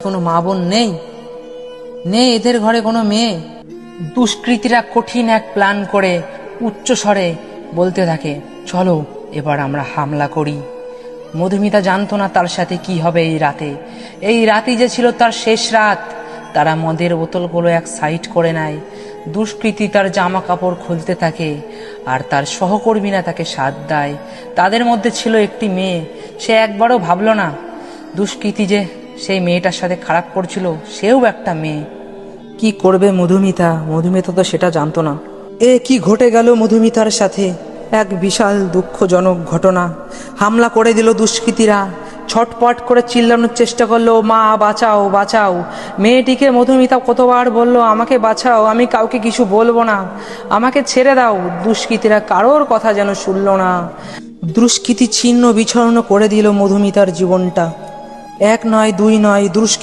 কোনো মা বোন নেই, নেই এদের ঘরে কোনো মেয়ে। দুষ্কৃতীরা কঠিন এক প্ল্যান করে উচ্চ স্বরে বলতে থাকে, চলো এবার আমরা হামলা করি। মধুমিতা জানতো না তার সাথে কি হবে এই রাতে। এই রাতই যে ছিল তার শেষ রাত। তারা মদের বোতলগুলো এক সাইড করে নেয়। দুষ্কৃতী তার জামা কাপড় খুলতে থাকে আর তার সহকর্মীরা তাকে সাথ দেয়। তাদের মধ্যে ছিল একটি মেয়ে। সে একবারও ভাবলো না দুষ্কৃতী যে সেই মেয়েটার সাথে খারাপ করছিল, সেও একটা মেয়ে। কি করবে মধুমিতা? মধুমিতা তো সেটা জানতো না। কি ঘটে গেল মধুমিতার সাথে? এক বিশাল দুঃখজনক ঘটনা। হামলা করে দিল দুষ্কৃতীরা। ছটপট করে চিল্লানোর চেষ্টা করলো, মা বাঁচাও বাঁচাও। মেয়েটিকে মধুমিতা কতবার বলল, আমাকে বাঁচাও, আমি কাউকে কিছু বলবো না, আমাকে ছেড়ে দাও। দুষ্কৃতীরা কারোর কথা যেন শুনল না। দুষ্কৃতী ছিন্ন বিছন্ন করে দিল মধুমিতার জীবনটা। এক নয় দুই নয়, দুষ্কৃতী